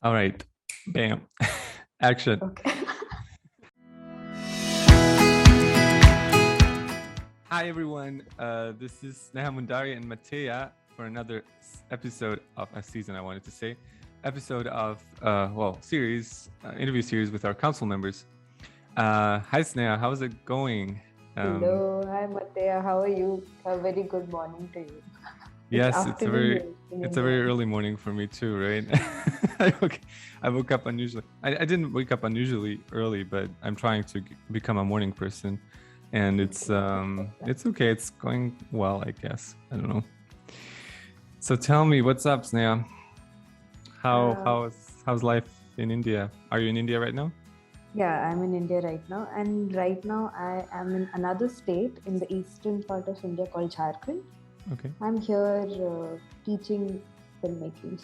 All right. Bam. Action. Okay. Hi, everyone. This is Sneha Mundari and Matea for another episode of a season, I wanted to say. Episode of, series, interview series with our council members. Hi, Sneha. How's it going? Hello, hi Matea. How are you? A very good morning to you. Yes, Afternoon here in it's a India. very early morning for me too, right? I woke up unusually. I didn't wake up unusually early, but I'm trying to become a morning person, and it's okay. It's going well, I guess. I don't know. So tell me, what's up, Sneha? How's life in India? Are you in India right now? Yeah, I'm in India right now, and right now I am in another state in the eastern part of India called Jharkhand. Okay. I'm here teaching filmmaking.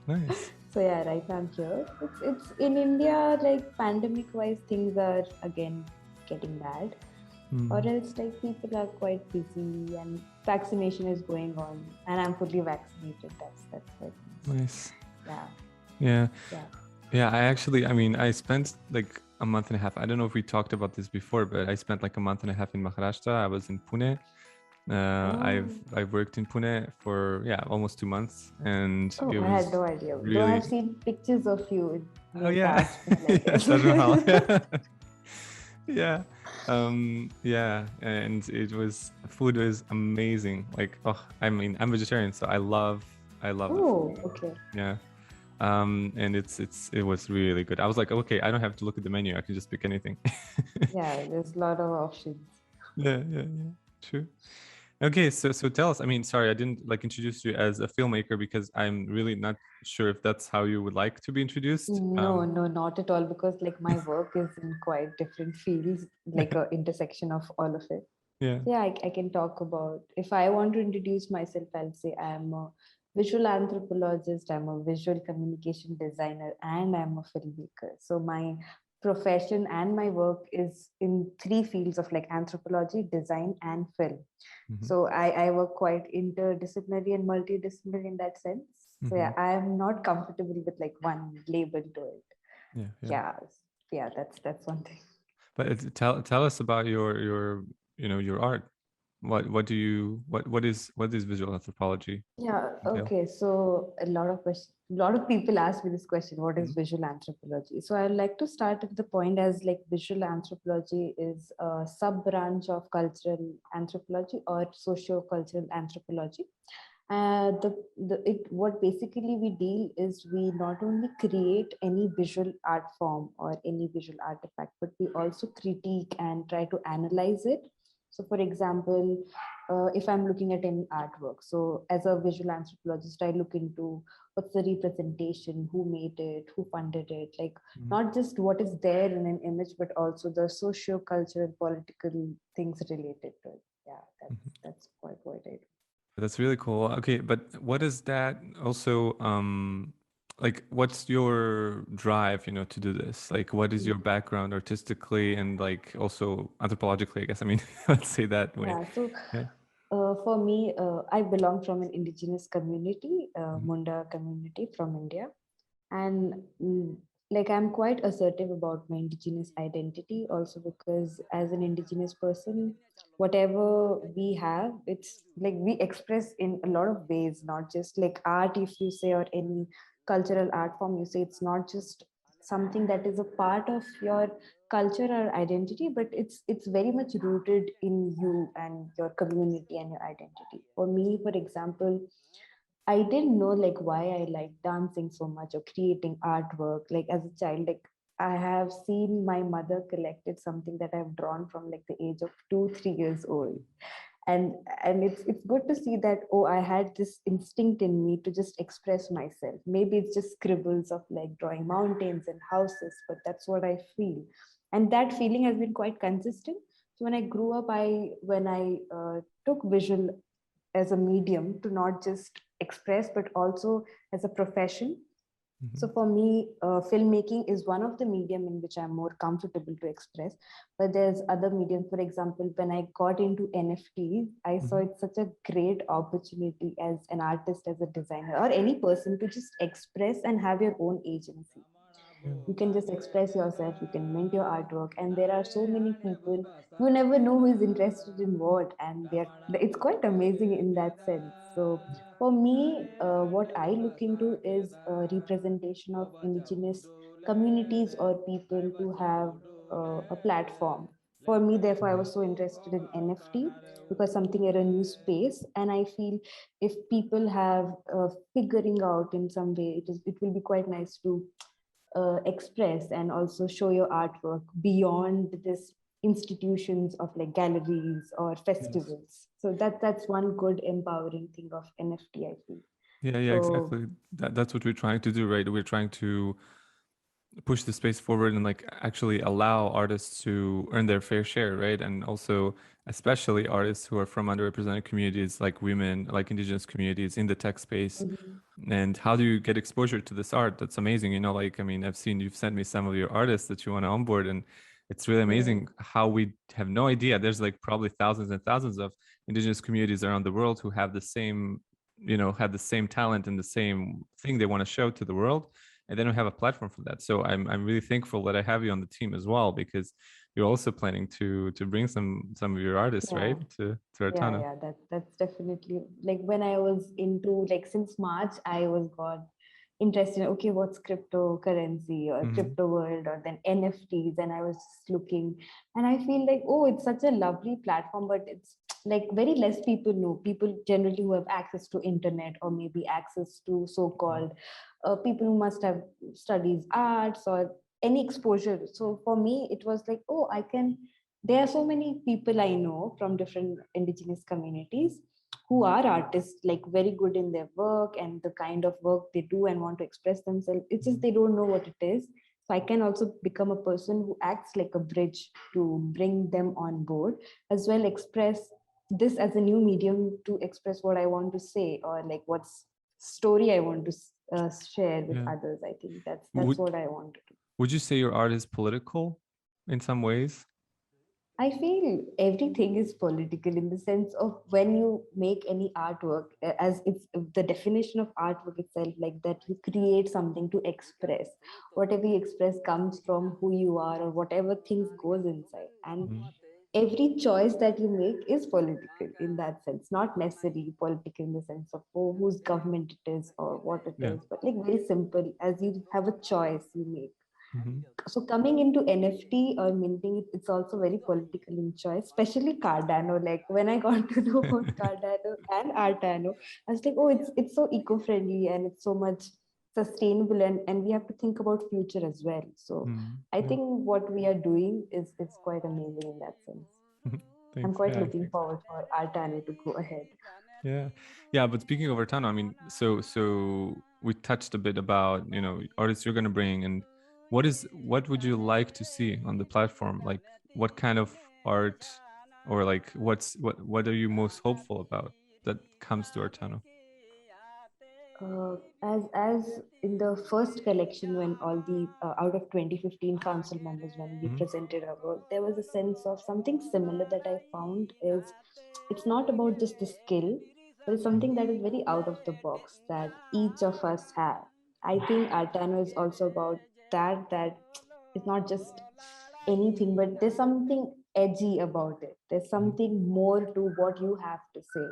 Nice. So yeah, right now I'm here. It's in India, like pandemic-wise, things are again getting bad. Or else like people are quite busy and vaccination is going on and I'm fully vaccinated. That's quite nice. Yeah. I spent like a month and a half. I don't know if we talked about this before, but I spent like a month and a half in Maharashtra. I was in Pune. I've worked in Pune for almost 2 months, and I had no idea. Really... Though I've seen pictures of you near yeah. Taj Mahal, I guess. Taj Mahal. Yeah. And food was amazing. Like, I'm vegetarian, so I love the food. Okay. Yeah. And it was really good. I was like, okay, I don't have to look at the menu. I can just pick anything. Yeah, there's a lot of options. Yeah. True. Okay, so tell us. I mean, sorry, I didn't introduce you as a filmmaker because I'm really not sure if that's how you would like to be introduced. No, not at all. Because like my work is in quite different fields, like an intersection of all of it. Yeah. Yeah, I can talk about. If I want to introduce myself, I'll say I'm a visual anthropologist, I'm a visual communication designer, and I'm a filmmaker. So my profession and my work is in three fields of like anthropology, design, and film. So I work quite interdisciplinary and multidisciplinary in that sense. So yeah, I'm not comfortable with like one label to it. Yeah, that's one thing. But tell us about your art. What is visual anthropology? Yeah, okay. So a lot of people ask me this question, what is visual anthropology? So I'd like to start at the point as like visual anthropology is a sub branch of cultural anthropology or socio-cultural anthropology. What basically we deal is we not only create any visual art form or any visual artifact, but we also critique and try to analyze it. So for example, if I'm looking at any artwork, so as a visual anthropologist, I look into what's the representation, who made it, who funded it, like not just what is there in an image, but also the socio-cultural, political things related to it. Yeah, that's quite what I do. That's really cool. Okay, but what is that also like what's your drive, to do this? Like what is your background artistically and like also anthropologically, I guess. I mean, let's say that way. For me, I belong from an indigenous community, Munda community from India. And like I'm quite assertive about my indigenous identity also because as an indigenous person, whatever we have, it's like we express in a lot of ways, not just like art, if you say, or any cultural art form you say. It's not just something that is a part of your culture or identity, but it's very much rooted in you and your community and your identity. For me, for example, I didn't know like why I like dancing so much or creating artwork. Like as a child, like I have seen my mother collected something that I've drawn from like the age of 2, 3 years old. And it's good to see that, oh, I had this instinct in me to just express myself. Maybe it's just scribbles of like drawing mountains and houses, but that's what I feel. And that feeling has been quite consistent. So when I grew up, when I took visual as a medium to not just express but also as a profession, So for me, filmmaking is one of the medium in which I'm more comfortable to express. But there's other mediums. For example, when I got into NFTs, I saw it such a great opportunity as an artist, as a designer, or any person to just express and have your own agency. Yeah. You can just express yourself, you can mint your artwork, and there are so many people, you never know who is interested in what, and they're it's quite amazing in that sense. So for me, what I look into is a representation of indigenous communities or people to have a platform. For me, therefore, I was so interested in NFT because something in a new space, and I feel if people have figuring out in some way, it will be quite nice to express and also show your artwork beyond this institutions of like galleries or Yes. festivals. So that's one good empowering thing of NFT, I feel. Yeah, yeah, So exactly. That's what we're trying to do, right? We're trying to push the space forward and like actually allow artists to earn their fair share, right? And also especially artists who are from underrepresented communities like women, like indigenous communities in the tech space. mhm. And how do you get exposure to this art? That's amazing. You know, like I mean, I've seen you've sent me some of your artists that you want to onboard, and it's really Yeah, amazing how we have no idea. There's like probably thousands and thousands of indigenous communities around the world who have the same, you know, have the same talent and the same thing they want to show to the world, and they don't have a platform for that. So I'm really thankful that I have you on the team as well, because you're also planning to bring some of your artists, yeah. right, to Yeah, Artano. yeah, that's definitely like when I was into like since March, I was got interested in okay, what's cryptocurrency or Mm-hmm. crypto world or then NFTs, and I was just looking, and I feel like oh, it's such a lovely platform, but it's like very less people know. People generally who have access to internet or maybe access to so-called people who must have studies arts or any exposure. So for me, it was like oh, I can there are so many people I know from different indigenous communities who are artists, like very good in their work and the kind of work they do and want to express themselves. It's just they don't know what it is. So I can also become a person who acts like a bridge to bring them on board, as well express this as a new medium to express what I want to say or like what's story I want to share with Yeah. others. I think that's Would what I want to do. would you say your art is political in some ways? I feel everything is political in the sense of when you make any artwork, as it's the definition of artwork itself, like that you create something to express. Whatever you express comes from who you are or whatever things goes inside. And Mm. every choice that you make is political in that sense, not necessarily political in the sense of oh, whose government it is or what it Yeah. is, but like very simple as you have a choice you make. Hmm. So coming into NFT or minting, it's also very political in choice, especially Cardano. Like when I got to know about Cardano and Artano, I was like, oh, it's so eco-friendly and it's so much sustainable and we have to think about future as well. So Mm. I Yeah. think what we are doing is quite amazing in that sense. I'm Thanks. quite Yeah. looking forward for Artano to go ahead. Yeah. Yeah. But speaking of Artano, I mean, so we touched a bit about, you know, artists you're gonna bring, and what would you like to see on the platform? Like what kind of art, or like what are you most hopeful about that comes to Artano? As in the first collection when all the out of 2015 council members when we Hmm. presented our work, there was a sense of something similar that I found is it's not about just the skill, but it's something that is very out of the box that each of us have. I think Artano is also about that it's not just anything, but there's something edgy about it. There's something more to what you have to say,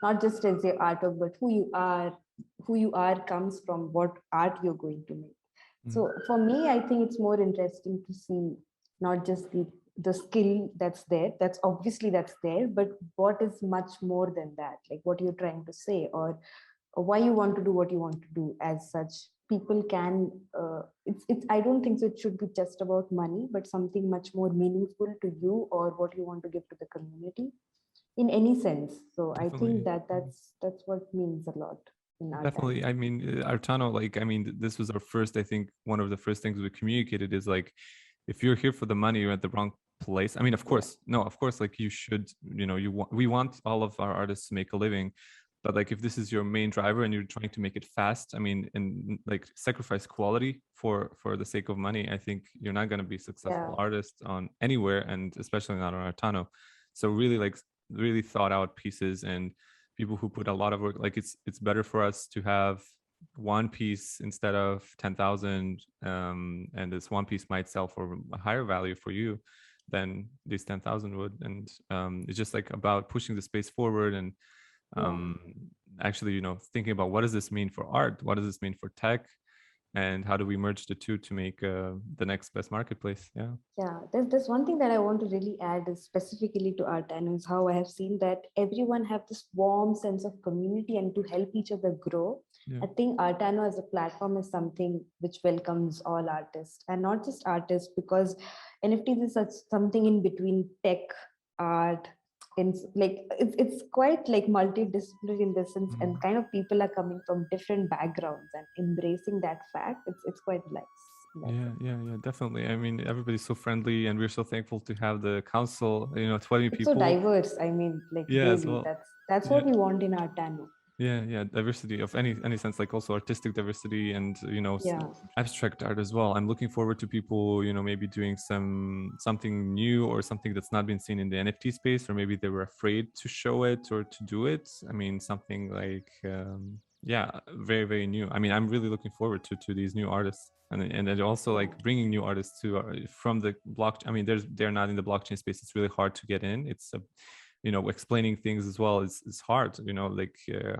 not just as your artwork, but who you are comes from what art you're going to make. Mm. So for me, I think it's more interesting to see not just the skill that's there, that's obviously that's there, but what is much more than that, like what you're trying to say or why you want to do what you want to do. As such, people can it's I don't think so it should be just about money, but something much more meaningful to you or what you want to give to the community in any sense. So I think Definitely. that's what means a lot in our time. Definitely. I mean, Artano, like, I mean, this was our first, I think, one of the first things we communicated is like, if you're here for the money, you're at the wrong place. I mean, of Yeah. course, no, of course, like you should, you know, we want all of our artists to make a living, But like if this is your main driver and you're trying to make it fast, I mean, and like sacrifice quality for the sake of money, I think you're not going to be a successful artist on anywhere, and especially not on Artano. So really like really thought out pieces and people who put a lot of work, like it's better for us to have one piece instead of 10,000, and this one piece might sell for a higher value for you than this 10,000 would. And it's just like about pushing the space forward and actually, you know, thinking about what does this mean for art? What does this mean for tech? And how do we merge the two to make the next best marketplace? Yeah, there's one thing that I want to really add is specifically to Artano is how I have seen that everyone have this warm sense of community and to help each other grow. I think Artano as a platform is something which welcomes all artists and not just artists, because NFTs is such something in between tech, art, and like it's quite like multidisciplinary in this sense, and kind of people are coming from different backgrounds and embracing that fact. It's quite nice. Yeah, definitely. I mean, everybody's so friendly, and we're so thankful to have the council. You know, 20 it's people. So diverse. I mean, like as really, well. that's what we want in Artano. Yeah, diversity of any sense, like also artistic diversity and, you know, abstract art as well. I'm looking forward to people, you know, maybe doing something new or something that's not been seen in the NFT space, or maybe they were afraid to show it or to do it. I mean, something like very, very new. I mean, I'm really looking forward to these new artists, and also like bringing new artists to from the blockchain. I mean, they're not in the blockchain space. It's really hard to get in. It's a, you know, explaining things as well is hard, you know, like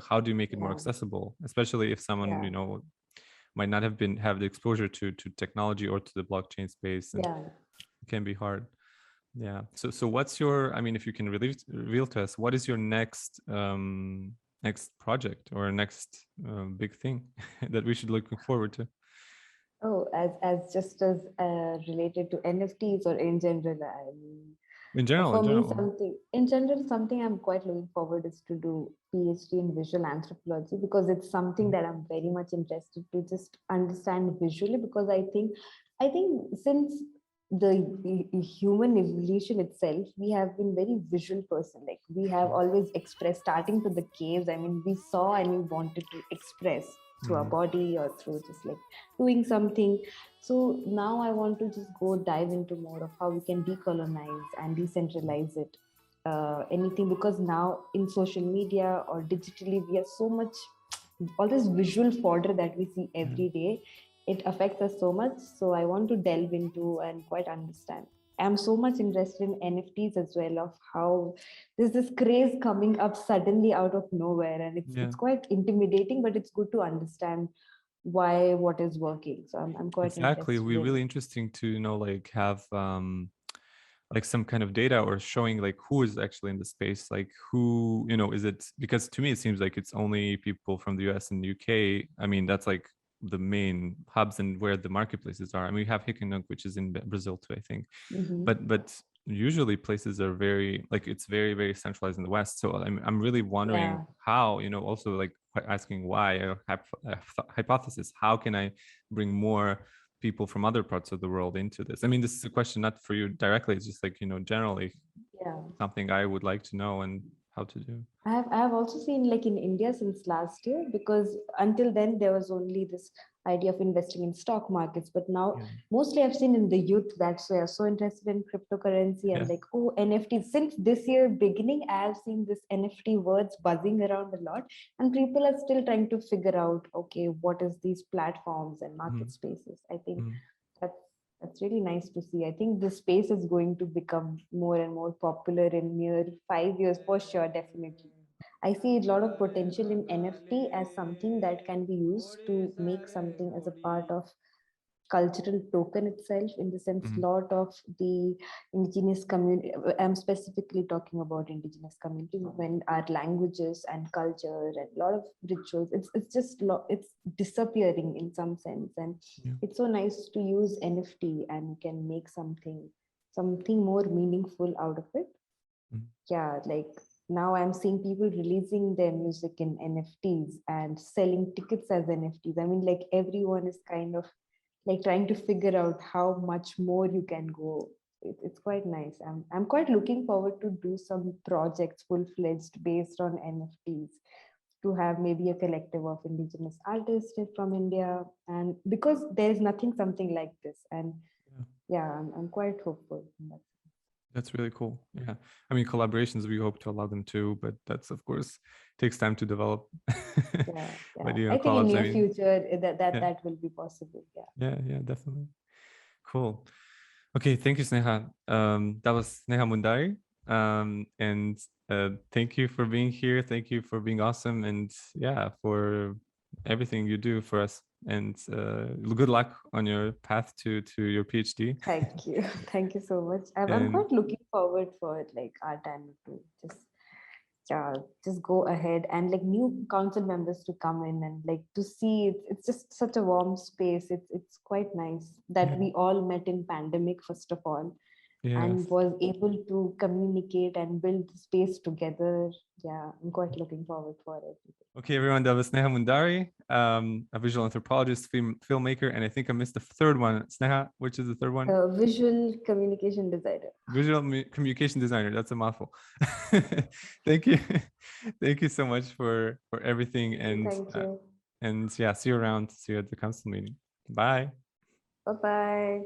how do you make it more accessible, especially if someone you know might not have the exposure to technology or to the blockchain space, and it can be hard. So what's your, I mean, if you can reveal to us, what is your next next project or next big thing that we should look forward to? Oh, as just as related to NFTs or in general? I mean, in general, something I'm quite looking forward is to do PhD in visual anthropology, because it's something that I'm very much interested to just understand visually, because I think since the human evolution itself, we have been very visual person. Like we have always expressed, starting to the caves. I mean, we saw and we wanted to express through our body or through just like doing something. So now I want to just go dive into more of how we can decolonize and decentralize it. Anything, because now in social media or digitally, we are so much, all this visual fodder that we see every day, it affects us so much. So I want to delve into and quite understand. I'm so much interested in NFTs as well, of how there's this craze coming up suddenly out of nowhere, and it's quite intimidating, but it's good to understand why what is working. So I'm quite exactly. It would be interested really interesting to, you know, like have like some kind of data or showing like who is actually in the space, like who, you know, is it, because to me it seems like it's only people from the US and UK. I mean, that's like the main hubs and where the marketplaces are. I mean, we have Hikenuk, which is in Brazil too, I think. But usually places are very, like, it's very, very centralized in the West. So I'm really wondering how, you know, also like asking why, or hypothesis, how can I bring more people from other parts of the world into this? I mean, this is a question not for you directly, it's just like, you know, generally something I would like to know and how to do. I have also seen, like in India since last year, because until then there was only this idea of investing in stock markets, but now mostly I've seen in the youth that they are so interested in cryptocurrency and like, oh, NFTs. Since this year beginning, I have seen this NFT words buzzing around a lot, and people are still trying to figure out, okay, what is these platforms and market spaces. I think that's really nice to see. I think the space is going to become more and more popular in near 5 years for sure, definitely. I see a lot of potential in NFT as something that can be used to make something as a part of cultural token itself. In the sense, lot of the indigenous community, I'm specifically talking about indigenous community, when our languages and culture and a lot of rituals, it's just it's disappearing in some sense, and it's so nice to use NFT and can make something more meaningful out of it. Like now I'm seeing people releasing their music in NFTs and selling tickets as NFTs. I mean, like everyone is kind of like trying to figure out how much more you can go. It's quite nice. I'm quite looking forward to do some projects full-fledged based on NFTs. to have maybe a collective of indigenous artists from India, and because there is nothing something like this, and yeah, I'm quite hopeful in that. That's really cool. Yeah. I mean, collaborations, we hope to allow them too, but that's, of course, takes time to develop. Yeah, But, I think in collabs, I near mean, future yeah, that will be possible. Yeah. yeah, definitely. Cool. Okay, thank you, Sneha. That was Sneha Mundari. And thank you for being here. Thank you for being awesome. And yeah, for everything you do for us. And good luck on your path to your PhD. Thank you. Thank you so much. I'm And quite looking forward for like Artano to just yeah, just go ahead and like new council members to come in and like to see it's just such a warm space. It's quite nice that yeah, we all met in pandemic first of all yes. and was able to communicate and build the space together. Yeah, I'm quite looking forward for it. Okay, everyone, that was Sneha Mundari, a visual anthropologist, filmmaker, and I think I missed the third one. Sneha, which is the third one? Visual communication designer. Visual communication designer. That's a mouthful. Thank you, thank you so much for everything, Thank you. and yeah, see you around. See you at the council meeting. Bye. Bye bye.